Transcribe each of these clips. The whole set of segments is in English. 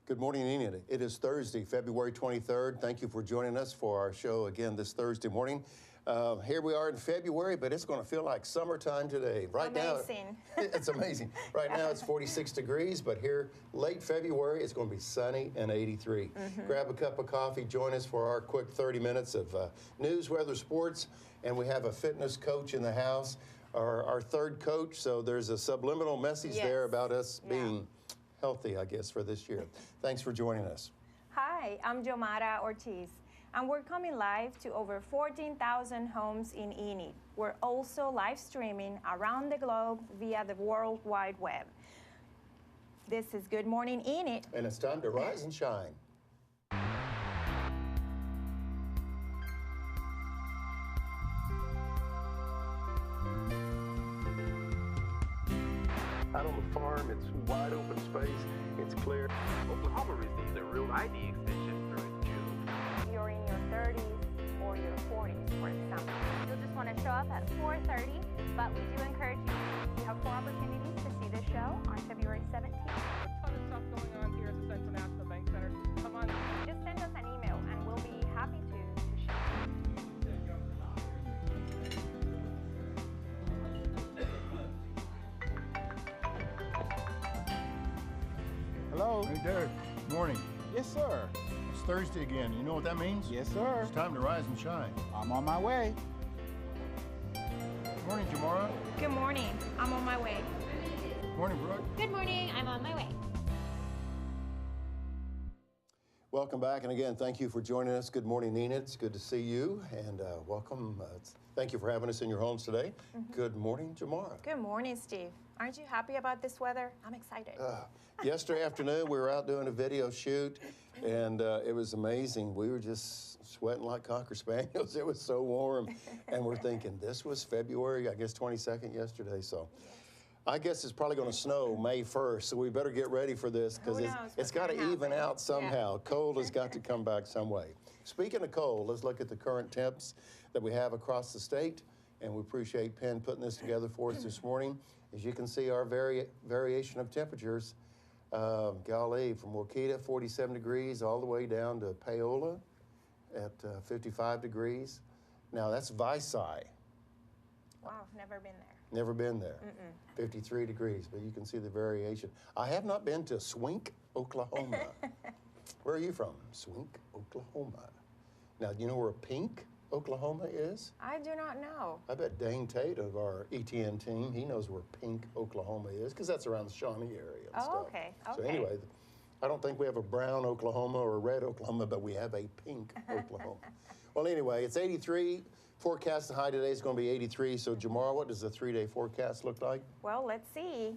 Good morning, Enid. It is Thursday, February 23rd. Thank you for joining us for our show again this Thursday morning. Here we are in February, but it's going to feel like summertime today. Amazing. Now, it's amazing. Right now it's 46 degrees, but here late February it's going to be sunny and 83. Grab a cup of coffee, join us for our quick 30 minutes of news, weather, sports, and we have a fitness coach in the house, our third coach, so there's a subliminal message there about us being healthy, I guess, for this year. Thanks for joining us. Hi, I'm Jomara Ortiz, and we're coming live to over 14,000 homes in Enid. We're also live streaming around the globe via the World Wide Web. This is Good Morning Enid. And it's time to rise and shine. Out on the farm, it's wide open space, it's clear. Oklahoma received a real ID extension through June. You're in your 30s or your 40s, for example. You'll just want to show up at 4:30, but we do encourage you. You have 4 opportunities to see this show on February 17th. A ton of stuff going on here at the Central National Bank Center. Come on. Just send us an email and we'll be happy to share. Hello. Hey, Derrick. Good morning. Yes, sir. It's Thursday again. You know what that means? Yes, sir. It's time to rise and shine. I'm on my way. Good morning, Jomara. Good morning. I'm on my way. Good morning, Brooke. Good morning. I'm on my way. Welcome back, and again, thank you for joining us. Good morning, Enid. It's good to see you, and welcome. Thank you for having us in your homes today. Good morning, Jomara. Good morning, Steve. Aren't you happy about this weather? I'm excited. Yesterday afternoon, we were out doing a video shoot, and it was amazing. We were just sweating like Cocker Spaniels. It was so warm, and we're thinking, this was February, I guess, 22nd yesterday, so. I guess it's probably going to snow May 1st, so we better get ready for this because it's got to even out somehow. Cold has got to come back some way. Speaking of cold, let's look at the current temps that we have across the state, and we appreciate Penn putting this together for us this morning. As you can see, our variation of temperatures, golly, from Waukeeta, 47 degrees, all the way down to Paola at 55 degrees. Now, that's Visay. Wow, never been there. Never been there. 53 degrees, but you can see the variation. I have not been to Swink, Oklahoma. Where are you from? Swink, Oklahoma. Now, do you know where Pink, Oklahoma is? I do not know. I bet Dane Tate of our ETN team, he knows where Pink, Oklahoma is, because that's around the Shawnee area and stuff. Okay. So anyway, I don't think we have a brown Oklahoma or a red Oklahoma, but we have a pink Oklahoma. Well, anyway, it's 83. Forecast high today is going to be 83. So, Jomara, what does the 3-day forecast look like? Well, let's see.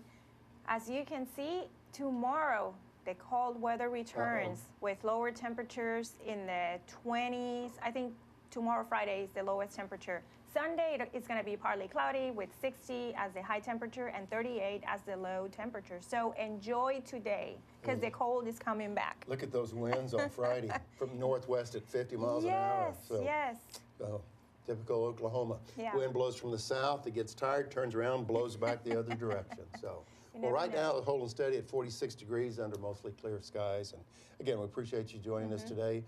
As you can see, tomorrow the cold weather returns with lower temperatures in the 20s. I think tomorrow, Friday, is the lowest temperature. Sunday, it's going to be partly cloudy with 60 as the high temperature and 38 as the low temperature. So enjoy today because the cold is coming back. Look at those winds on Friday from northwest at 50 miles an hour. So, yes. Typical Oklahoma. Wind blows from the south, it gets tired, turns around, blows back the other direction. So, well, right now, it's holding steady at 46 degrees under mostly clear skies. And again, we appreciate you joining us today.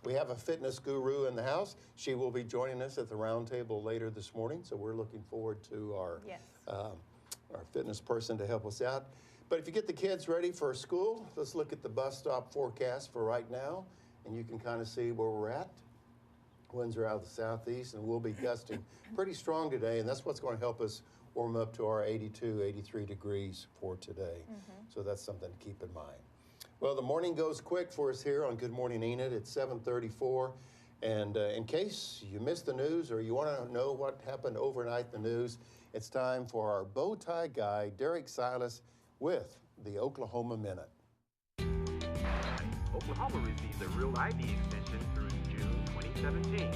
We have a fitness guru in the house. She will be joining us at the round table later this morning. So we're looking forward to our fitness person to help us out. But if you get the kids ready for school, let's look at the bus stop forecast for right now. And you can kind of see where we're at. Winds are out of the southeast, and we'll be gusting pretty strong today, and that's what's going to help us warm up to our 82, 83 degrees for today. So that's something to keep in mind. Well, the morning goes quick for us here on Good Morning Enid. It's 7:34, and in case you missed the news or you want to know what happened overnight in the news, it's time for our bow tie guy, Derrick Silas, with the Oklahoma Minute. Oklahoma received a real ID extension through June 2017.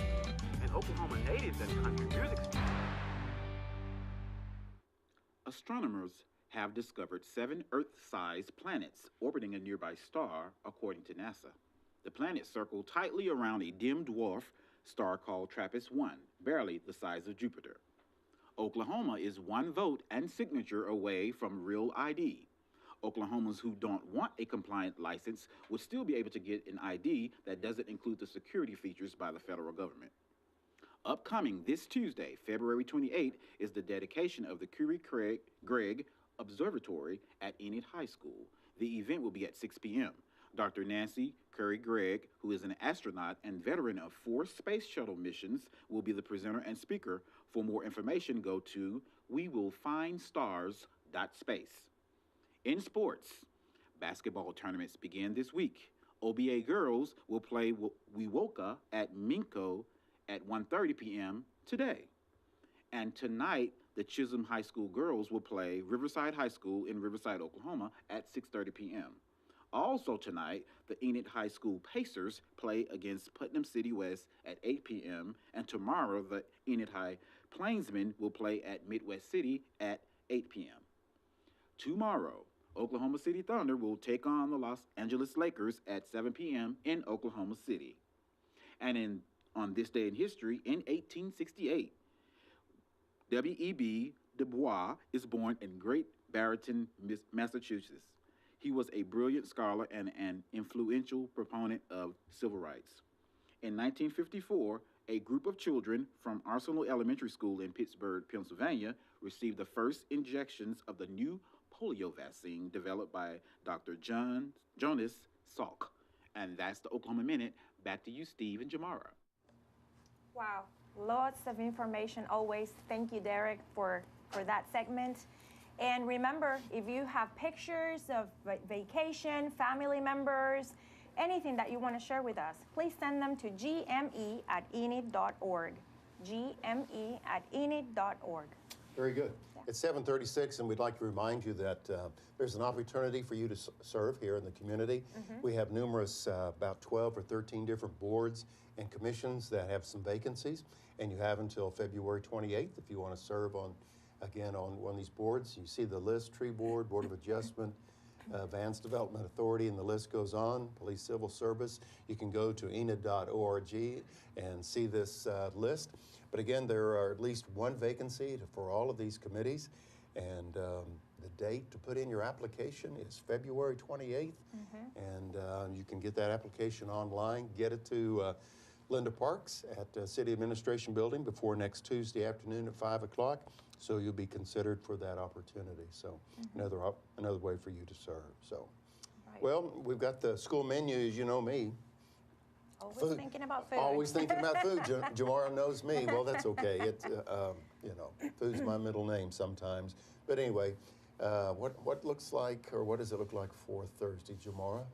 And Oklahoma natives and country music stars. Astronomers have discovered 7 Earth-sized planets orbiting a nearby star, according to NASA. The planets circle tightly around a dim dwarf star called TRAPPIST-1, barely the size of Jupiter. Oklahoma is 1 vote and signature away from real ID. Oklahomans who don't want a compliant license would still be able to get an ID that doesn't include the security features by the federal government. Upcoming this Tuesday, February 28th, is the dedication of the Curie-Gregg Observatory at Enid High School. The event will be at 6 p.m. Dr. Nancy Curie-Gregg, who is an astronaut and veteran of 4 space shuttle missions, will be the presenter and speaker. For more information, go to wewillfindstars.space. In sports, basketball tournaments begin this week. OBA girls will play Wewoka at Minko at 1:30 p.m. today. And tonight, the Chisholm High School girls will play Riverside High School in Riverside, Oklahoma at 6:30 p.m. Also tonight, the Enid High School Pacers play against Putnam City West at 8 p.m. And tomorrow, the Enid High Plainsmen will play at Midwest City at 8 p.m. Tomorrow, Oklahoma City Thunder will take on the Los Angeles Lakers at 7 p.m. in Oklahoma City. And on this day in history, in 1868, W.E.B. Du Bois is born in Great Barrington, Massachusetts. He was a brilliant scholar and an influential proponent of civil rights. In 1954, a group of children from Arsenal Elementary School in Pittsburgh, Pennsylvania, received the first injections of the new polio vaccine developed by Dr. Jonas Salk. And that's the Oklahoma Minute. Back to you, Steve and Jomara. Wow, lots of information always. Thank you, Derrick, for that segment. And remember, if you have pictures of vacation, family members, anything that you want to share with us, please send them to gme@enid.org. gme@enid.org. Very good. It's 7:36, and we'd like to remind you that there's an opportunity for you to serve here in the community. We have numerous, about 12 or 13 different boards and commissions that have some vacancies, and you have until February 28th if you want to serve on one of these boards. You see the list: Tree Board, Board of Adjustment, Vance Development Authority, and the list goes on. Police Civil Service. You can go to enid.org and see this list. But again, there are at least one vacancy for all of these committees, and the date to put in your application is February 28th, and you can get that application online. Get it to Linda Parks at City Administration Building before next Tuesday afternoon at 5 o'clock, so you'll be considered for that opportunity. So another way for you to serve. So, well, we've got the school menu, as you know me. Always food. thinking about food. Always thinking about food. Jomara knows me. Well, that's okay. It's food's my middle name sometimes. But anyway, what looks like, or what does it look like for Thursday, Jomara?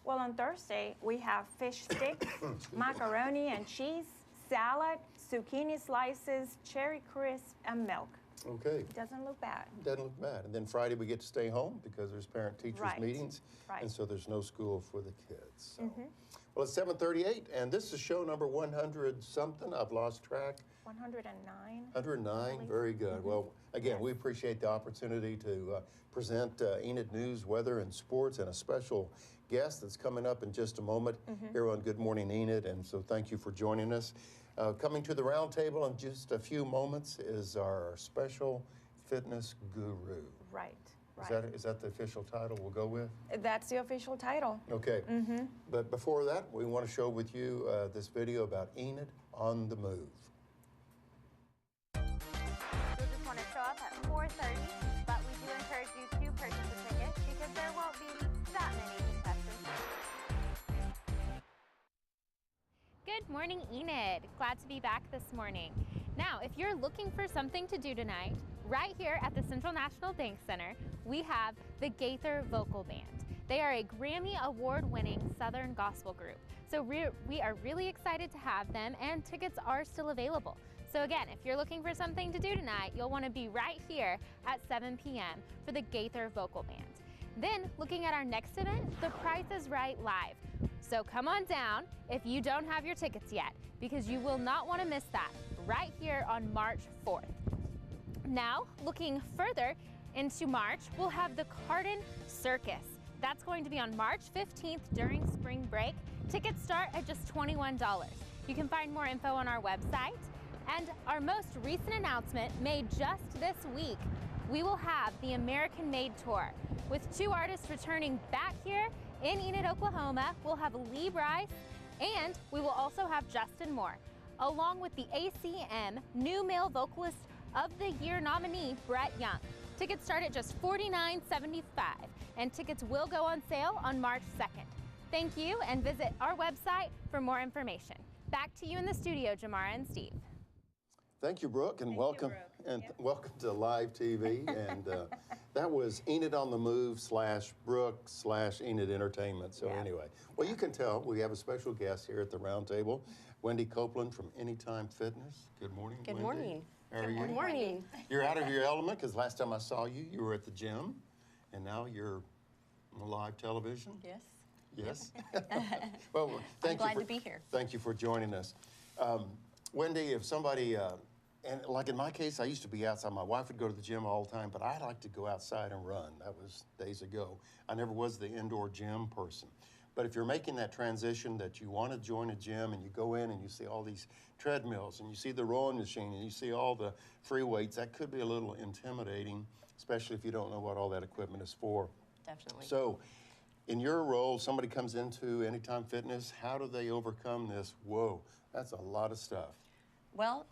Well, on Thursday, we have fish sticks, macaroni and cheese, salad, zucchini slices, cherry crisp, and milk. Okay. Doesn't look bad. Doesn't look bad. And then Friday we get to stay home because there's parent-teachers meetings, and so there's no school for the kids. So. Well, it's 7:38, and this is show number 100-something. I've lost track. 109. 109, very good. Well, again, we appreciate the opportunity to present Enid News, Weather, and Sports, and a special guest that's coming up in just a moment here on Good Morning Enid, and so thank you for joining us. Coming to the round table in just a few moments is our special fitness guru. Right. Is that the official title we'll go with? That's the official title. Okay. But before that, we want to share with you this video about Enid on the move. You'll just want to show up at 4:30, but we do encourage you to purchase a ticket because there won't be that many contestants. Good morning, Enid. Glad to be back this morning. Now, if you're looking for something to do tonight, right here at the Central National Bank Center, we have the Gaither Vocal Band. They are a Grammy Award-winning Southern gospel group. So we are really excited to have them, and tickets are still available. So again, if you're looking for something to do tonight, you'll want to be right here at 7 p.m. for the Gaither Vocal Band. Then, looking at our next event, The Price is Right Live. So come on down if you don't have your tickets yet, because you will not want to miss that right here on March 4th. Now, looking further into March, we'll have the Carden Circus. That's going to be on March 15th during spring break. Tickets start at just $21. You can find more info on our website. And our most recent announcement made just this week, we will have the American Made Tour. With 2 artists returning back here in Enid, Oklahoma, we'll have Lee Bryce, and we will also have Justin Moore, along with the ACM New Male Vocalist of the Year nominee, Brett Young. Tickets start at just $49.75, and tickets will go on sale on March 2nd. Thank you, and visit our website for more information. Back to you in the studio, Jomara and Steve. Thank you, Brooke, and welcome welcome to live TV. And that was Enid on the Move / Brooke / Enid Entertainment. So anyway, well, you can tell we have a special guest here at the round table, Wendi Copeland from Anytime Fitness. Good morning, Good Wendi. morning. How are you? Good morning. You're out of your element because last time I saw you, you were at the gym, and now you're on live television. Yes. Yes. Well, I'm glad to be here. Thank you for joining us. Wendi, if somebody, and like in my case, I used to be outside. My wife would go to the gym all the time, but I like to go outside and run. That was days ago. I never was the indoor gym person. But if you're making that transition that you want to join a gym and you go in and you see all these treadmills and you see the rowing machine and you see all the free weights, that could be a little intimidating, especially if you don't know what all that equipment is for. Definitely. So, in your role, somebody comes into Anytime Fitness, how do they overcome this? Whoa, that's a lot of stuff. Well,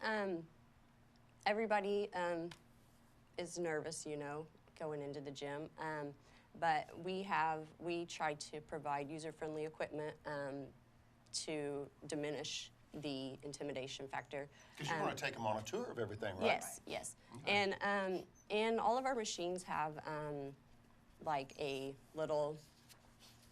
everybody is nervous, you know, going into the gym. But we try to provide user-friendly equipment to diminish the intimidation factor. Because you want to take them on a tour of everything, right? Yes, yes. Okay. And all of our machines have like a little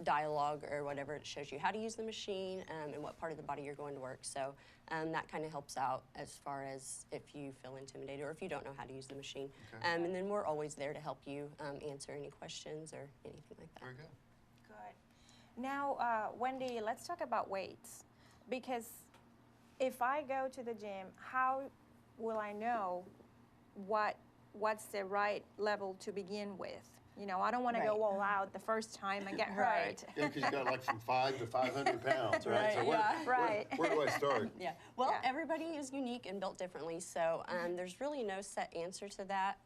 dialogue or whatever. It shows you how to use the machine and what part of the body you're going to work. So that kind of helps out as far as if you feel intimidated or if you don't know how to use the machine. Okay. And then we're always there to help you answer any questions or anything like that. Very good. Good. Now, Wendi, let's talk about weights. Because if I go to the gym, how will I know what's the right level to begin with? You know, I don't want to go all out the first time and get hurt. Yeah, because you got like from 5 to 500 pounds, right? So where do I start? Yeah. Well, everybody is unique and built differently, so there's really no set answer to that.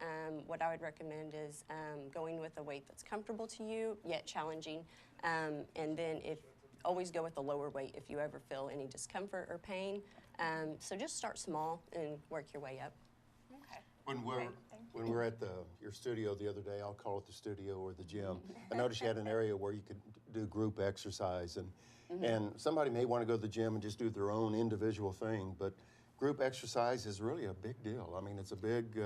What I would recommend is going with a weight that's comfortable to you, yet challenging, and then always go with a lower weight if you ever feel any discomfort or pain. So just start small and work your way up. Okay. When we're at your studio the other day, I'll call it the studio or the gym, I noticed you had an area where you could do group exercise. And somebody may want to go to the gym and just do their own individual thing, but group exercise is really a big deal. I mean, it's a big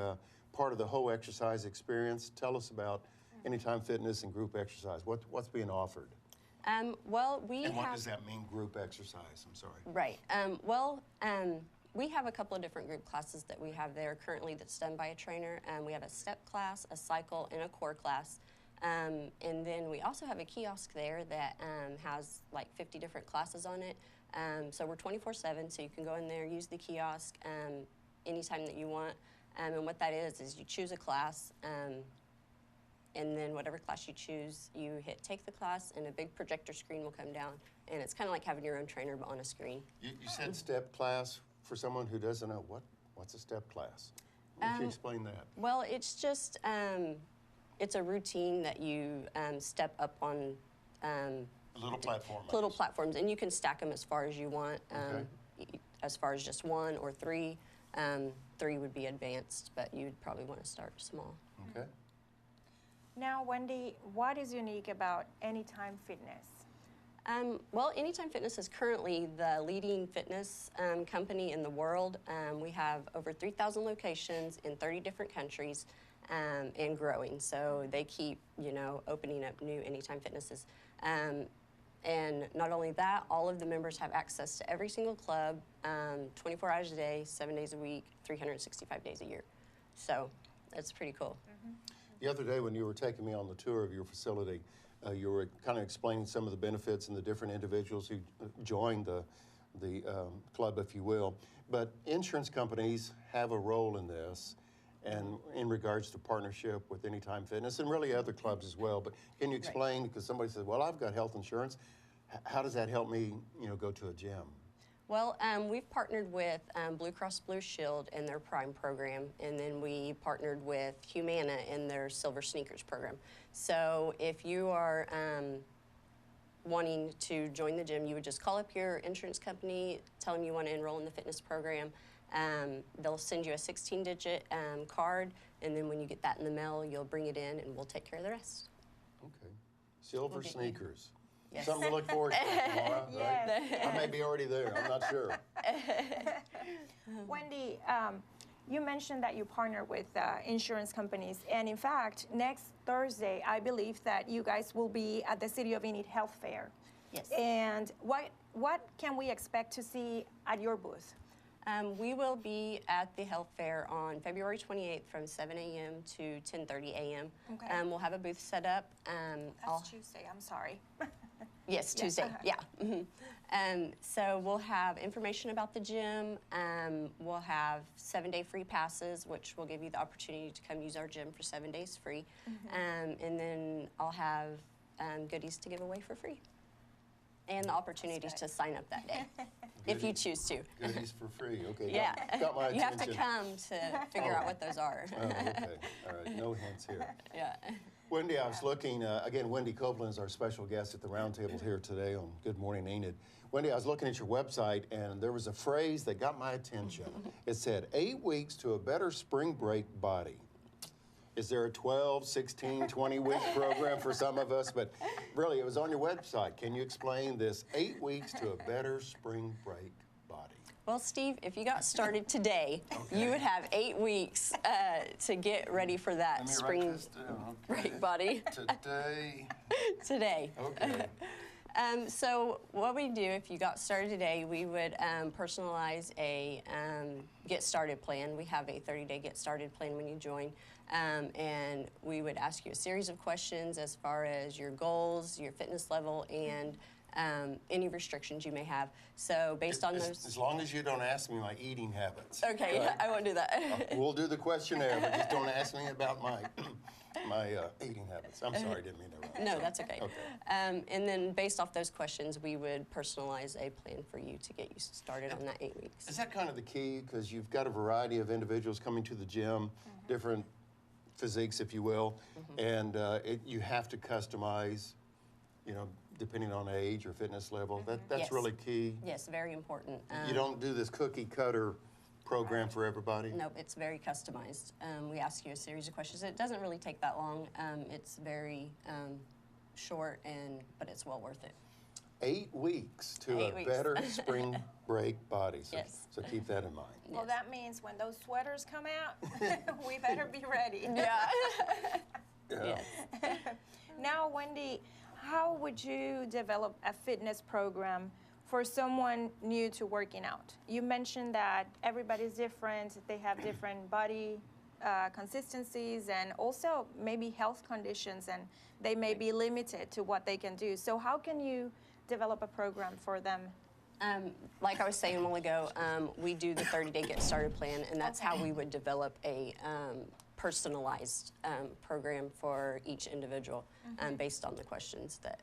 part of the whole exercise experience. Tell us about Anytime Fitness and group exercise. What's being offered? Well, what does that mean, group exercise? I'm sorry. Right. We have a couple of different group classes that we have there currently that's done by a trainer. We have a step class, a cycle, and a core class. And then we also have a kiosk there that has like 50 different classes on it. So we're 24/7, so you can go in there, use the kiosk anytime that you want. And what that is you choose a class, and then whatever class you choose, you hit take the class, and a big projector screen will come down. And it's kind of like having your own trainer but on a screen. You said step class. For someone who doesn't know, what's a step class? Why don't you explain that? Well, it's just, it's a routine that you step up on. Little platform. Little platforms, and you can stack them as far as you want, as far as just 1 or 3. 3 would be advanced, but you'd probably want to start small. Okay. Now, Wendi, what is unique about Anytime Fitness? Well, Anytime Fitness is currently the leading fitness company in the world. We have over 3,000 locations in 30 different countries and growing. So they keep, opening up new Anytime Fitnesses. And not only that, all of the members have access to every single club 24 hours a day, 7 days a week, 365 days a year. So that's pretty cool. The other day when you were taking me on the tour of your facility, you were kind of explaining some of the benefits and the different individuals who joined the club, if you will. But insurance companies have a role in this, and in regards to partnership with Anytime Fitness and really other clubs as well. But can you explain, because somebody says, well, I've got health insurance. How does that help me, go to a gym? Well, we've partnered with Blue Cross Blue Shield in their Prime program, and then we partnered with Humana in their Silver Sneakers program. So if you are wanting to join the gym, you would just call up your insurance company, tell them you want to enroll in the fitness program. They'll send you a 16-digit card, and then when you get that in the mail, you'll bring it in, and we'll take care of the rest. Okay. Silver sneakers. Yes. Something to look forward to, Jomara, right? I may be already there. I'm not sure. Wendi, you mentioned that you partner with insurance companies, and in fact, next Thursday, I believe that you guys will be at the City of Enid Health Fair. Yes. And what can we expect to see at your booth? We will be at the health fair on February 28th from 7 a.m. to 10:30 a.m. Okay. We'll have a booth set up. That's Tuesday, I'm sorry. Yes, Tuesday, yeah. So we'll have information about the gym. We'll have 7-day free passes, which will give you the opportunity to come use our gym for 7 days free. And then I'll have goodies to give away for free. And the opportunities to sign up that day, if you choose to. Goodies for free, okay. Yeah, Got my you have to attention. come to figure out what those are. Oh, okay, all right, no hints here. Yeah. Wendy, I was looking, again, Wendi Copeland is our special guest at the roundtable here today on Good Morning Enid. Wendy, I was looking at your website, and there was a phrase that got my attention. It said, 8 weeks to a better spring break body. Is there a 12, 16, 20-week program for some of us? But really, it was on your website. Can you explain this 8 weeks to a better spring break body? Well, Steve, if you got started today, you would have 8 weeks to get ready for that spring break body. Today. Today. Okay. So what we do, if you got started today, we would personalize a get started plan. We have a 30-day get started plan when you join. And we would ask you a series of questions as far as your goals, your fitness level, and any restrictions you may have. So based on those... As long as you don't ask me my eating habits. Okay, right? I won't do that. We'll do the questionnaire, but just don't ask me about my eating habits. I'm sorry, didn't mean to interrupt. No, that's okay. And then based off those questions, we would personalize a plan for you to get you started on that 8 weeks. Is that kind of the key? Because you've got a variety of individuals coming to the gym, different physiques, if you will, and you have to customize, you know, depending on age or fitness level. That's Yes. really key. Yes, very important. You don't do this cookie cutter program for everybody? Nope, it's very customized. We ask you a series of questions. It doesn't really take that long. It's very short, but it's well worth it. 8 weeks to 8 a weeks. better spring break body. So, Yes. so keep that in mind. Well, that means when those sweaters come out, we better be ready. Yeah. Yeah. Yes. Now, Wendi, how would you develop a fitness program for someone new to working out? You mentioned that everybody's different, they have different body consistencies and also maybe health conditions, and they may be limited to what they can do. So how can you develop a program for them? Like I was saying a while ago, we do the 30-day get started plan, and that's how we would develop a personalized program for each individual based on the questions that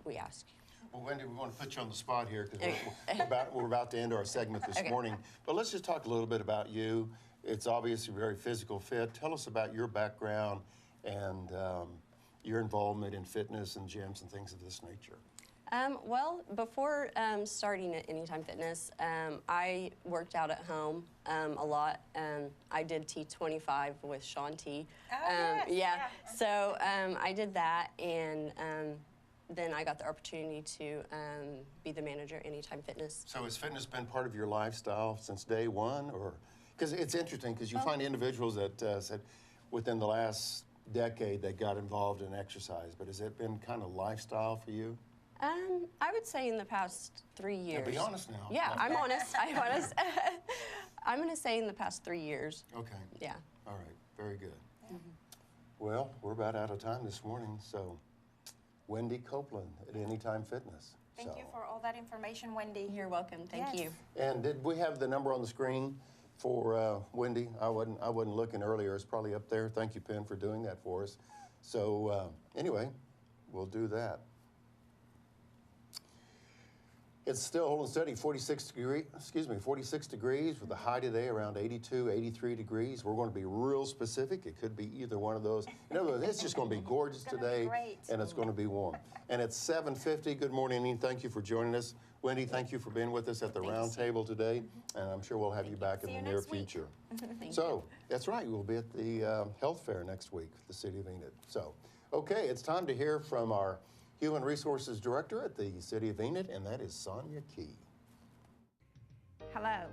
we ask. Well, Wendi, we want to put you on the spot here because we're about to end our segment this morning. But let's just talk a little bit about you. It's obviously very physical fit. Tell us about your background and your involvement in fitness and gyms and things of this nature. Well, before starting at Anytime Fitness, I worked out at home a lot. I did T25 with Sean T. Yeah, so I did that, and then I got the opportunity to be the manager at Anytime Fitness. So has fitness been part of your lifestyle since day one? Or because it's interesting because you find individuals that said within the last decade they got involved in exercise, but has it been kind of lifestyle for you? I would say in the past 3 years. Yeah, be honest now. Yeah, I'm honest. I'm honest. I'm going to say in the past 3 years. Okay. Yeah. All right. Very good. Well, we're about out of time this morning, so Wendi Copeland at Anytime Fitness. Thank you for all that information, Wendi. You're welcome. Thank you. And did we have the number on the screen for Wendi? I wasn't looking earlier. It's probably up there. Thank you, Penn, for doing that for us. So anyway, we'll do that. It's still holding steady, 46 degrees with a high today around 82, 83 degrees. We're going to be real specific. It could be either one of those. In other words, it's just going to be gorgeous today, and it's going to be warm. And it's 7:50. Good morning, Enid. Thank you for joining us. Wendi, thank you for being with us at the round table today, and I'm sure we'll have you back in the near future. So, that's right, we'll be at the health fair next week, the City of Enid. So, okay, it's time to hear from our Human Resources Director at the City of Enid, and that is Sonia Key. Hello,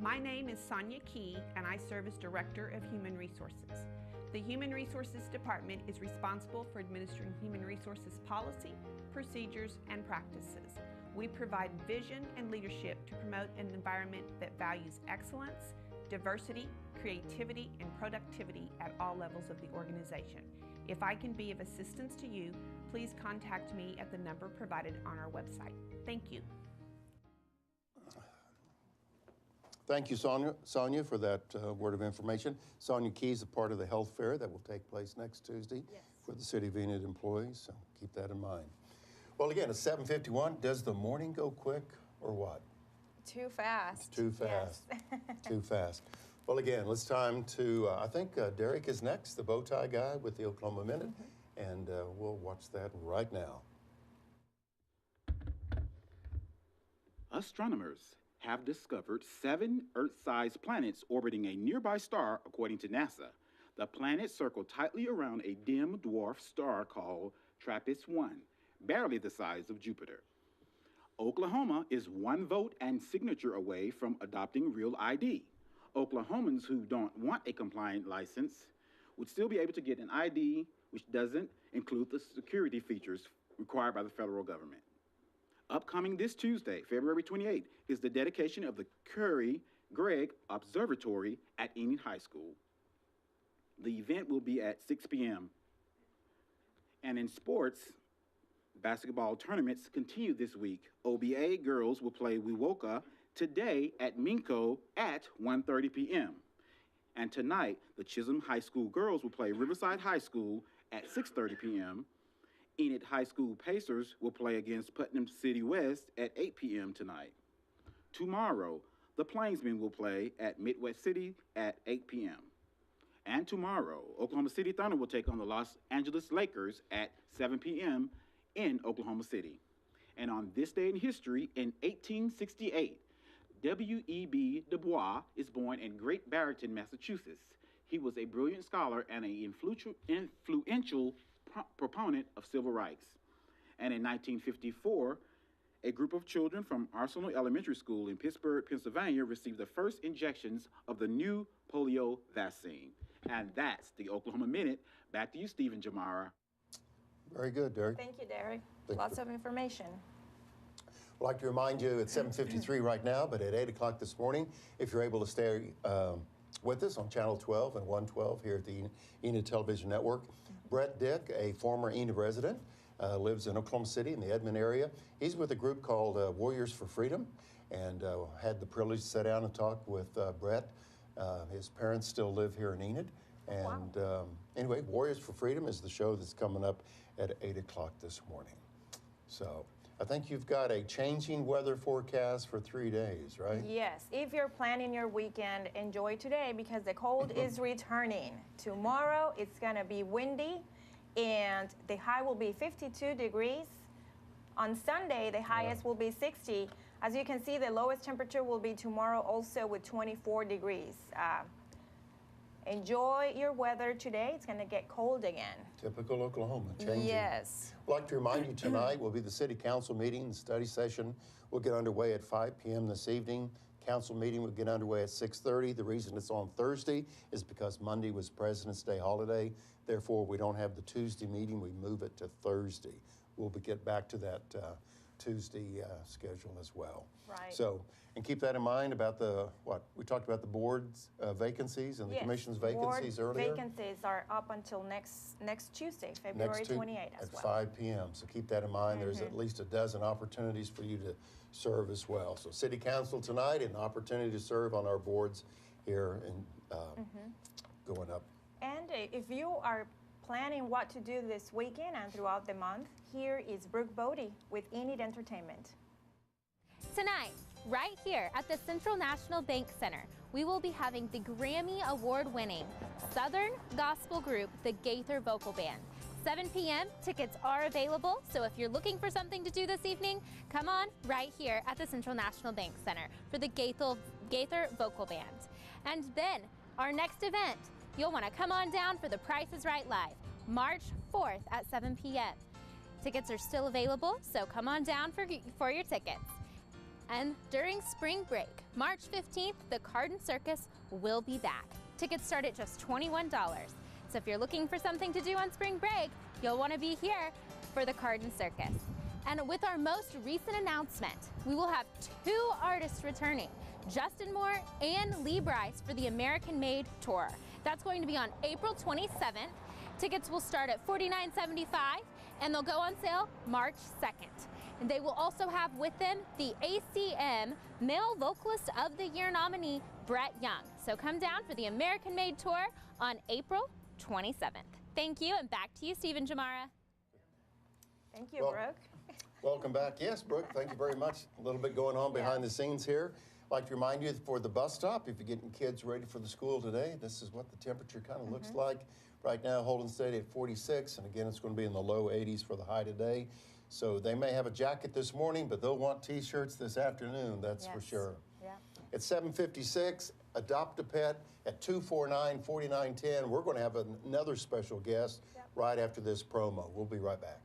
my name is Sonia Key, and I serve as Director of Human Resources. The Human Resources Department is responsible for administering human resources policy, procedures, and practices. We provide vision and leadership to promote an environment that values excellence, diversity, creativity, and productivity at all levels of the organization. If I can be of assistance to you, please contact me at the number provided on our website. Thank you. Thank you, Sonia, for that word of information. Sonia Key is a part of the health fair that will take place next Tuesday for the City of Enid employees, so keep that in mind. Well, again, it's 7:51. Does the morning go quick or what? Too fast. Too fast. Yes. Too fast. Well, again, it's time to, I think Derrick is next, the bow tie guy with the Oklahoma Minute, and we'll watch that right now. Astronomers have discovered 7 Earth-sized planets orbiting a nearby star, according to NASA. The planets circle tightly around a dim dwarf star called TRAPPIST-1, barely the size of Jupiter. Oklahoma is 1 vote and signature away from adopting Real ID. Oklahomans who don't want a compliant license would still be able to get an ID which doesn't include the security features required by the federal government. Upcoming this Tuesday, February 28th, is the dedication of the Curry-Gregg Observatory at Enid High School. The event will be at 6 p.m. And in sports, basketball tournaments continue this week. OBA girls will play Wewoka today at Minco at 1:30 p.m. And tonight, the Chisholm High School girls will play Riverside High School at 6:30 p.m. Enid High School Pacers will play against Putnam City West at 8 p.m. tonight. Tomorrow, the Plainsmen will play at Midwest City at 8 p.m. And tomorrow, Oklahoma City Thunder will take on the Los Angeles Lakers at 7 p.m. in Oklahoma City. And on this day in history, in 1868, W.E.B. Du Bois is born in Great Barrington, Massachusetts. He was a brilliant scholar and an influential proponent of civil rights. And in 1954, a group of children from Arsenal Elementary School in Pittsburgh, Pennsylvania received the first injections of the new polio vaccine. And that's the Oklahoma Minute. Back to you, Steve and Jomara. Very good, Derrick. Thank you, Derrick. Lots of information. I'd like to remind you it's 7:53 right now, but at 8 o'clock this morning, if you're able to stay with us on Channel 12 and 112 here at the Enid Television Network, Brett Dick, a former Enid resident, lives in Oklahoma City in the Edmond area. He's with a group called Warriors for Freedom, and had the privilege to sit down and talk with Brett. His parents still live here in Enid. And anyway, Warriors for Freedom is the show that's coming up at 8 o'clock this morning. So I think you've got a changing weather forecast for 3 days, right? Yes. If you're planning your weekend, enjoy today because the cold is returning. Tomorrow, it's going to be windy, and the high will be 52 degrees. On Sunday, the highest will be 60. As you can see, the lowest temperature will be tomorrow also with 24 degrees. Enjoy your weather today. It's going to get cold again. Typical Oklahoma, changing. Yes. I'd like to remind you tonight will be the city council meeting. The study session will get underway at 5 p.m. this evening. Council meeting will get underway at 6:30. The reason it's on Thursday is because Monday was President's Day holiday. Therefore, we don't have the Tuesday meeting. We move it to Thursday. We'll get back to that Tuesday schedule as well. Right. So, and keep that in mind about we talked about the board's vacancies and the commission's vacancies earlier. Vacancies are up until next Tuesday, February 28th as well. At 5 p.m. So keep that in mind. There's at least a dozen opportunities for you to serve as well. So City Council tonight, an opportunity to serve on our boards here and going up. And if you are planning what to do this weekend and throughout the month, here is Brooke Bode with Enid Entertainment. Tonight, right here at the Central National Bank Center, we will be having the Grammy Award-winning Southern Gospel group, the Gaither Vocal Band. 7 p.m. tickets are available, so if you're looking for something to do this evening, come on right here at the Central National Bank Center for the Gaither Vocal Band. And then our next event, you'll want to come on down for the Price is Right Live, March 4th at 7 p.m. Tickets are still available, so come on down for your tickets. And during spring break, March 15th, the Carden Circus will be back. Tickets start at just $21. So if you're looking for something to do on spring break, you'll want to be here for the Carden Circus. And with our most recent announcement, we will have 2 artists returning, Justin Moore and Lee Bryce, for the American Made Tour. That's going to be on April 27th. Tickets will start at $49.75 and they'll go on sale March 2nd. And they will also have with them the ACM Male Vocalist of the Year nominee, Brett Young. So come down for the American Made Tour on April 27th. Thank you, and back to you, Steve and Jomara. Thank you, Brooke. Welcome back. Yes, Brooke, thank you very much. A little bit going on behind the scenes here. I'd like to remind you for the bus stop, if you're getting kids ready for the school today, this is what the temperature kind of looks like. Right now, holding steady at 46, and again, it's going to be in the low 80s for the high today. So they may have a jacket this morning, but they'll want T-shirts this afternoon, that's for sure. Yeah. At 7:56, Adopt a Pet at 249-4910. We're going to have another special guest right after this promo. We'll be right back.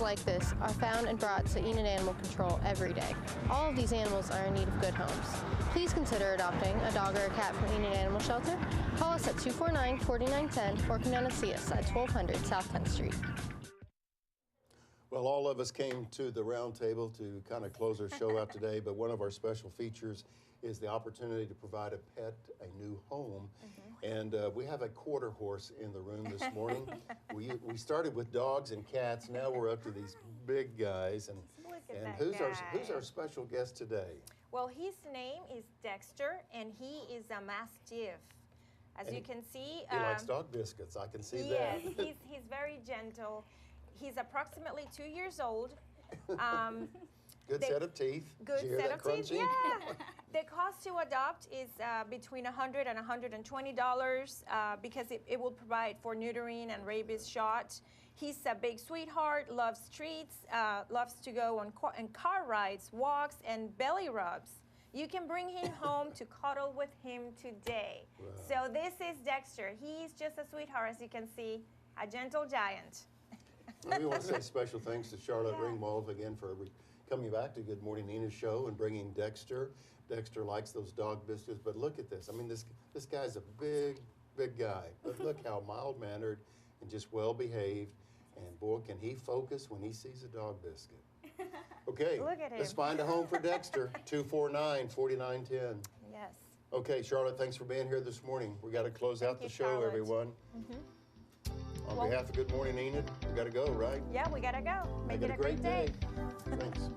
Like this are found and brought to Enid Animal Control every day. All of these animals are in need of good homes. Please consider adopting a dog or a cat from Enid Animal Shelter. Call us at 249-4910 or come down and see us at 1200 South 10th Street. Well, all of us came to the round table to kind of close our show out today, but one of our special features is the opportunity to provide a pet a new home. And we have a quarter horse in the room this morning. we started with dogs and cats. Now we're up to these big guys. And who's our special guest today? Well, his name is Dexter, and he is a Mastiff. As you can see, he likes dog biscuits. I can see yes, that. he's very gentle. He's approximately 2 years old. Good set of teeth. Good set of teeth, crunchy? yeah. The cost to adopt is between $100 and $120 because it will provide for neutering and rabies shot. He's a big sweetheart, loves treats, loves to go on car rides, walks, and belly rubs. You can bring him home to cuddle with him today. Wow. So this is Dexter. He's just a sweetheart, as you can see, a gentle giant. We want to say special thanks to Charlotte Ringwald again for coming back to Good Morning Nina's show and bringing Dexter. Dexter likes those dog biscuits, but look at this. I mean, this guy's a big guy, but look how mild-mannered and just well-behaved. And boy, can he focus when he sees a dog biscuit. Okay, look at him. Let's find a home for Dexter. 249-4910. Yes. Okay, Charlotte, thanks for being here this morning. We got to close out the show, Charlotte. everyone. On behalf of Good Morning Enid, we got to go, right? Yeah, we got to go. Make it a great day. Thanks.